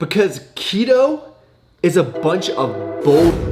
Because keto is a bunch of bull.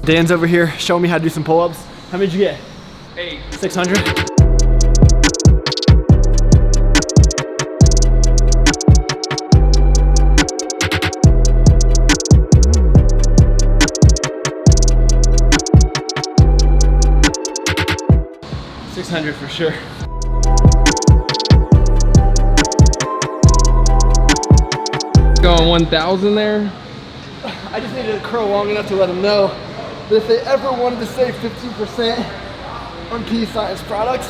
Dan's over here showing me how to do some pull-ups. How many did you get? 8. 600? $600 for sure. Going 1,000 there. I just needed to curl long enough to let them know that if they ever wanted to save 15% on PE Science products,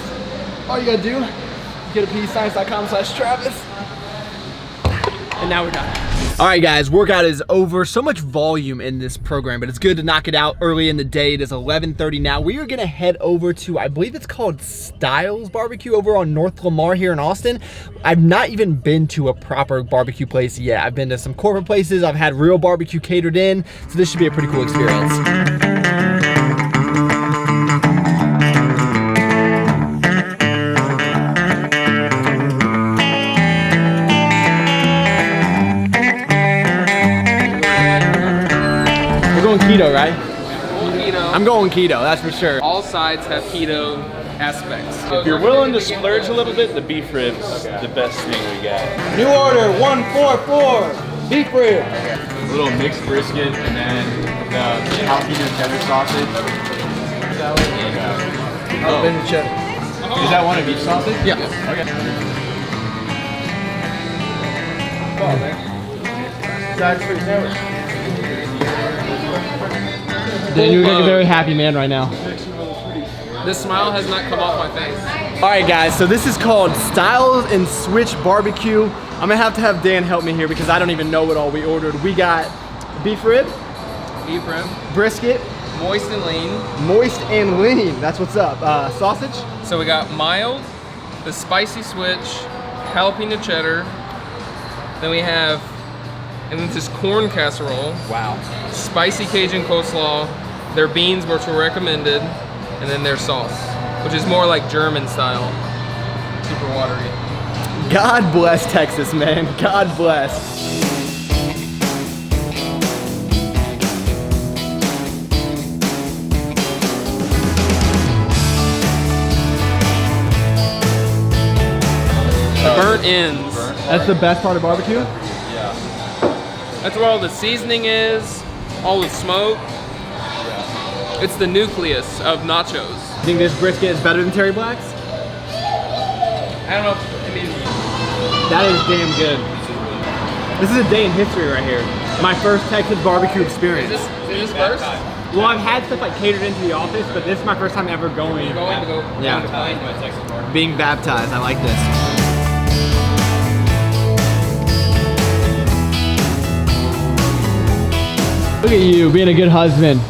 all you gotta do is go to pescience.com/Travis. And now we're done. All right, guys, workout is over. So much volume in this program, but it's good to knock it out early in the day. It is 11:30 now. We are gonna head over to, I believe it's called Styles Barbecue over on North Lamar here in Austin. I've not even been to a proper barbecue place yet. I've been to some corporate places. I've had real barbecue catered in, so this should be a pretty cool experience. Keto, right? Keto. I'm going keto, that's for sure. All sides have keto aspects. If you're willing to splurge a little bit, the beef ribs the best thing we got. New order 144 beef rib. A little mixed brisket and then the jalapeno cheddar sausage. Jalapeno cheddar. Is that one of each sausage? Yeah. Okay. Oh, man. That's pretty sandwich. Dan, you look like a very happy man right now. This smile has not come off my face. All right, guys, so this is called Styles and Switch Barbecue. I'm gonna have to have Dan help me here because I don't even know what all we ordered. We got beef rib, brisket, Moist and lean. moist and lean. That's what's up. Sausage. So we got mild, the spicy switch, jalapeno cheddar. Then we have, and then this corn casserole. Wow. Spicy Cajun coleslaw, their beans, which were recommended, and then their sauce, which is more like German style, super watery. God bless Texas, man. God bless. The burnt ends. That's the best part of barbecue? That's where all the seasoning is, all the smoke. It's the nucleus of nachos. You think this brisket is better than Terry Black's? I don't know, I mean, That is damn good. This is a day in history right here. My first Texas barbecue experience. is this first? Well, I've had stuff like catered into the office, but this is my first time ever going. You're going to go Yeah. down to find Being baptized, I like this. Look at you, being a good husband.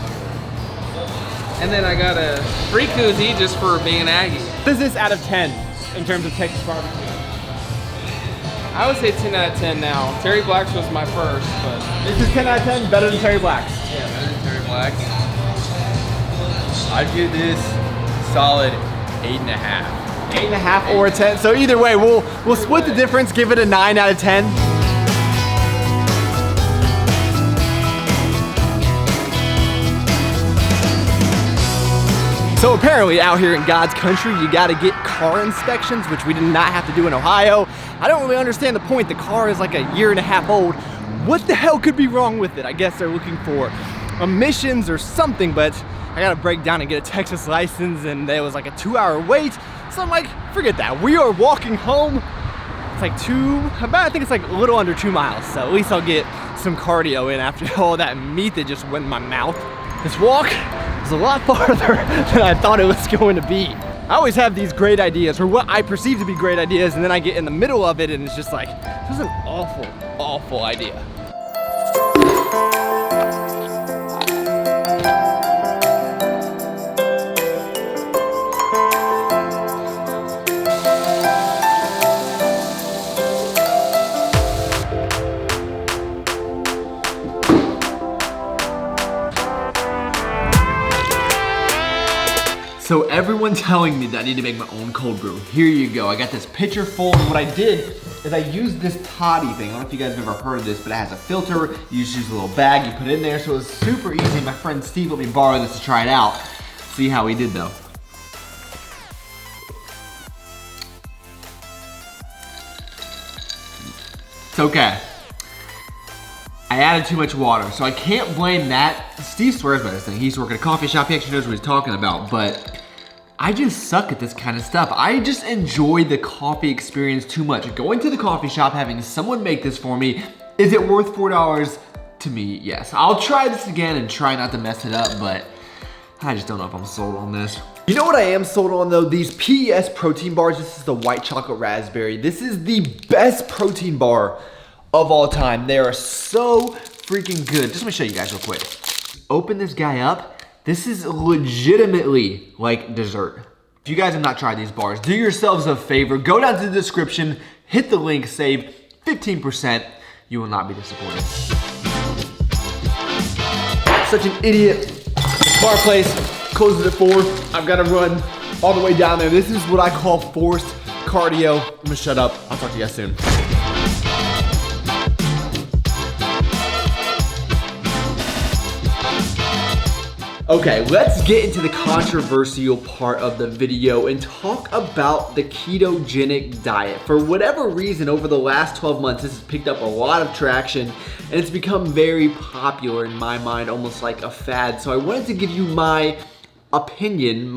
And then I got a free koozie just for being an Aggie. What is this out of 10 in terms of Texas barbecue? I would say 10 out of 10 now. Terry Black's was my first, but This is 10 out of 10, better than Terry Black's. yeah, better than Terry Black's. I'd give this solid 8.5. 8.5 or a 10. So either way, we'll split the difference, give it a 9 out of 10. So apparently out here in God's country, you gotta get car inspections, which we did not have to do in Ohio. I don't really understand the point. The car is like a 1.5 years old. What the hell could be wrong with it? I guess they're looking for emissions or something, but I gotta break down and get a Texas license, and there was like a 2-hour wait. So I'm like, forget that. We are walking home. It's like I think it's like a little under 2 miles. So at least I'll get some cardio in after all that meat that just went in my mouth. This walk is a lot farther than I thought it was going to be. I always have these great ideas, or what I perceive to be great ideas, and then I get in the middle of it and it's just like, this is an awful, awful idea. So everyone telling me that I need to make my own cold brew. Here you go. I got this pitcher full, and what I did is I used this toddy thing. I don't know if you guys have ever heard of this, but it has a filter. You just use a little bag, you put it in there, so it was super easy. My friend Steve let me borrow this to try it out. See how he did though. It's okay. I added too much water, so I can't blame that. Steve swears by this thing. He used to work at a coffee shop. He actually knows what he's talking about, but I just suck at this kind of stuff. I just enjoy the coffee experience too much. Going to the coffee shop, having someone make this for me, is it worth $4? To me, yes. I'll try this again and try not to mess it up, but I just don't know if I'm sold on this. You know what I am sold on though? These PES protein bars. This is the white chocolate raspberry. This is the best protein bar of all time. They are so freaking good. Just let me show you guys real quick. Open this guy up. This is legitimately like dessert. If you guys have not tried these bars, do yourselves a favor. Go down to the description, hit the link, save 15%. You will not be disappointed. Such an idiot. Bar place closes at 4. I've got to run all the way down there. This is what I call forced cardio. I'm gonna shut up. I'll talk to you guys soon. Okay, let's get into the controversial part of the video and talk about the ketogenic diet. For whatever reason, over the last 12 months, this has picked up a lot of traction and it's become very popular in my mind, almost like a fad. So I wanted to give you my opinion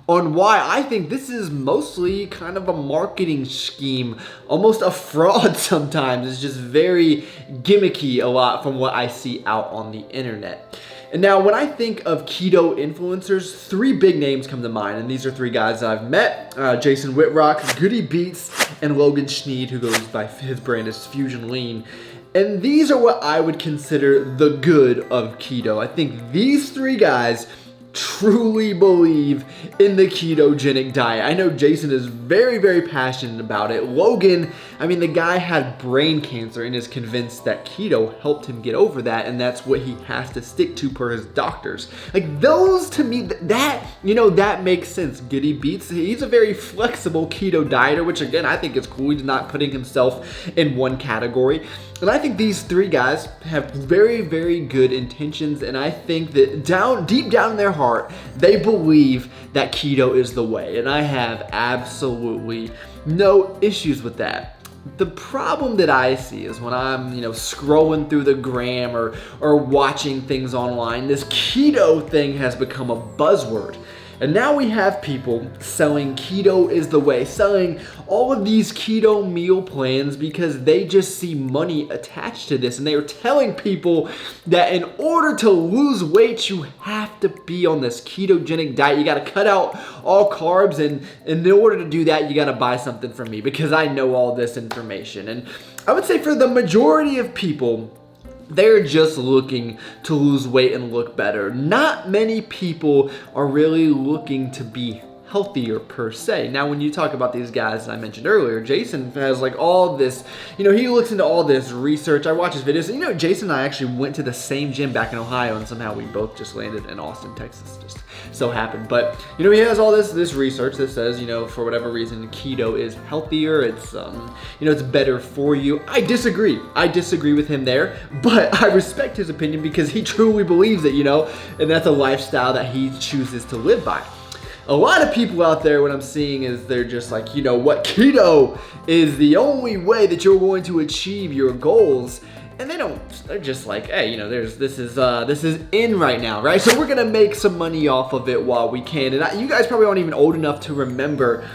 on why I think this is mostly kind of a marketing scheme, almost a fraud sometimes. It's just very gimmicky a lot from what I see out on the internet. And now when I think of keto influencers, 3 big names come to mind, and these are 3 guys that I've met. Jason Whitrock, Goody Beats, and Logan Schneed, who goes by his brand is Fusion Lean. And these are what I would consider the good of keto. I think these 3 guys truly believe in the ketogenic diet. I know Jason is very, very passionate about it. Logan, I mean, the guy had brain cancer and is convinced that keto helped him get over that, and that's what he has to stick to per his doctors. Like those, to me, that, you know, that makes sense. Goody Beats, he's a very flexible keto dieter, which again, I think is cool. He's not putting himself in one category. And I think these 3 guys have very, very good intentions, and I think that deep down in their heart, they believe that keto is the way, and I have absolutely no issues with that. The problem that I see is when I'm, scrolling through the gram or watching things online, this keto thing has become a buzzword. And now we have people selling keto is the way, selling all of these keto meal plans because they just see money attached to this. And they are telling people that in order to lose weight, you have to be on this ketogenic diet. You got to cut out all carbs. And in order to do that, you got to buy something from me because I know all this information. And I would say for the majority of people, they're just looking to lose weight and look better. Not many people are really looking to be healthier per se. Now, when you talk about these guys I mentioned earlier, Jason has like all this, he looks into all this research. I watch his videos. And, Jason and I actually went to the same gym back in Ohio, and somehow we both just landed in Austin, Texas. Just so happened. But, he has all this research that says, for whatever reason, keto is healthier. It's, it's better for you. I disagree. I disagree with him there, but I respect his opinion because he truly believes it, and that's a lifestyle that he chooses to live by. A lot of people out there, what I'm seeing is they're just like, what, keto is the only way that you're going to achieve your goals. And they're just like, hey, this is in right now, right? So we're gonna make some money off of it while we can. And you guys probably aren't even old enough to remember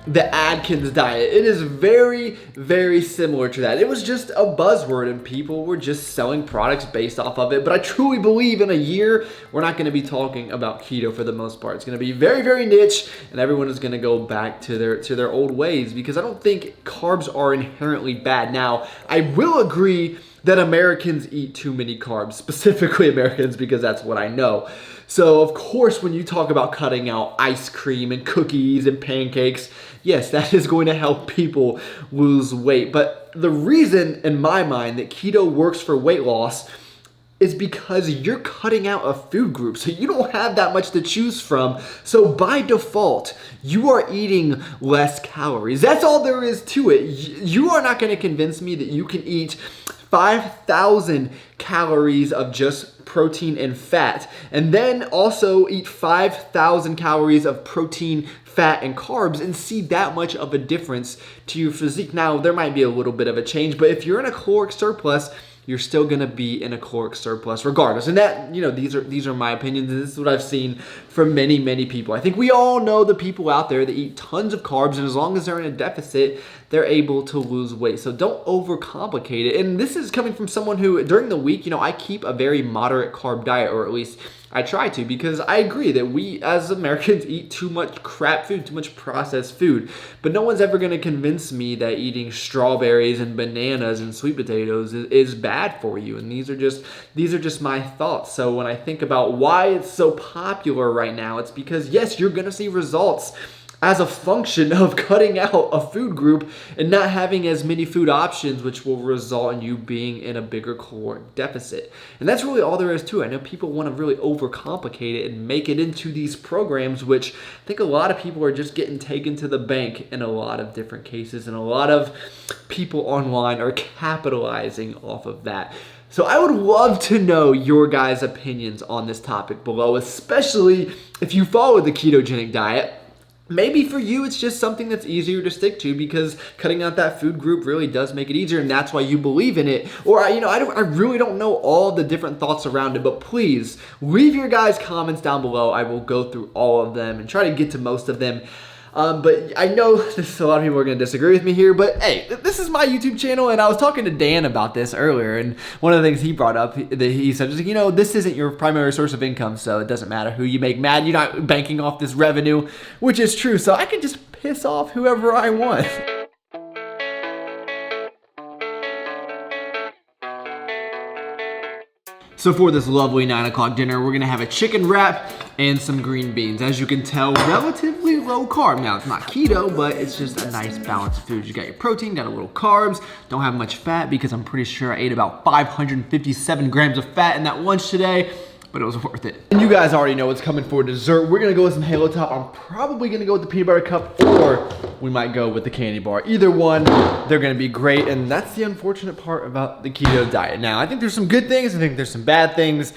the Atkins diet. It is very, very similar to that. It was just a buzzword and people were just selling products based off of it. But I truly believe in a year, we're not gonna be talking about keto for the most part. It's gonna be very, very niche and everyone is gonna go back to their old ways because I don't think carbs are inherently bad. Now, I will agree that Americans eat too many carbs, specifically Americans, because that's what I know. So of course, when you talk about cutting out ice cream and cookies and pancakes, yes, that is going to help people lose weight. But the reason in my mind that keto works for weight loss is because you're cutting out a food group. So you don't have that much to choose from. So by default, you are eating less calories. That's all there is to it. You are not going to convince me that you can eat 5,000 calories of just protein and fat, and then also eat 5,000 calories of protein, fat, and carbs and see that much of a difference to your physique. Now, there might be a little bit of a change, but if you're in a caloric surplus, you're still gonna be in a caloric surplus regardless. And that, you know, these are my opinions, and this is what I've seen from many, many people. I think we all know the people out there that eat tons of carbs, and as long as they're in a deficit, they're able to lose weight. So don't overcomplicate it. And this is coming from someone who, during the week, you know, I keep a very moderate carb diet, or at least I try to, because I agree that we as Americans eat too much crap food, too much processed food. But no one's ever gonna convince me that eating strawberries and bananas and sweet potatoes is bad for you. And these are just my thoughts. So when I think about why it's so popular right now, it's because yes, you're gonna see results as a function of cutting out a food group and not having as many food options, which will result in you being in a bigger caloric deficit. And that's really all there is to it. I know people want to really overcomplicate it and make it into these programs, which I think a lot of people are just getting taken to the bank in a lot of different cases, and a lot of people online are capitalizing off of that. So I would love to know your guys' opinions on this topic below, especially if you follow the ketogenic diet. Maybe for you, it's just something that's easier to stick to because cutting out that food group really does make it easier, and that's why you believe in it. Or, you know, I really don't know all the different thoughts around it, but please leave your guys' comments down below. I will go through all of them and try to get to most of them. But I know a lot of people are going to disagree with me here, but hey, this is my YouTube channel, and I was talking to Dan about this earlier, and one of the things he brought up, that he said, you know, this isn't your primary source of income, so it doesn't matter who you make mad. You're not banking off this revenue, which is true, so I can just piss off whoever I want. So for this lovely 9 o'clock dinner, we're gonna have a chicken wrap and some green beans. As you can tell, relatively low carb. Now, it's not keto, but it's just a nice balanced food. You got your protein, got a little carbs, don't have much fat because I'm pretty sure I ate about 557 grams of fat in that lunch today, but it was worth it. And you guys already know what's coming for dessert. We're gonna go with some Halo Top. I'm probably gonna go with the peanut butter cup, or we might go with the candy bar. Either one, they're gonna be great, and that's the unfortunate part about the keto diet. Now, I think there's some good things, I think there's some bad things.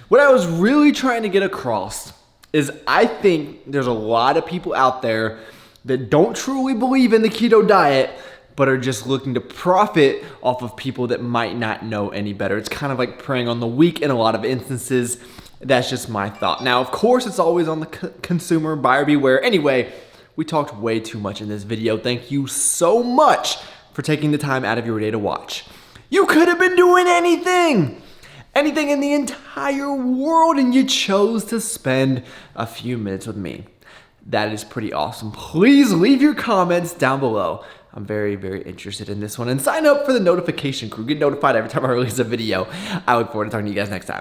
What I was really trying to get across is I think there's a lot of people out there that don't truly believe in the keto diet, but are just looking to profit off of people that might not know any better. It's kind of like preying on the weak in a lot of instances. That's just my thought. Now, of course, it's always on the consumer, buyer beware. Anyway, we talked way too much in this video. Thank you so much for taking the time out of your day to watch. You could have been doing anything in the entire world, and you chose to spend a few minutes with me. That is pretty awesome. Please leave your comments down below. I'm very, very interested in this one. And sign up for the notification crew. Get notified every time I release a video. I look forward to talking to you guys next time.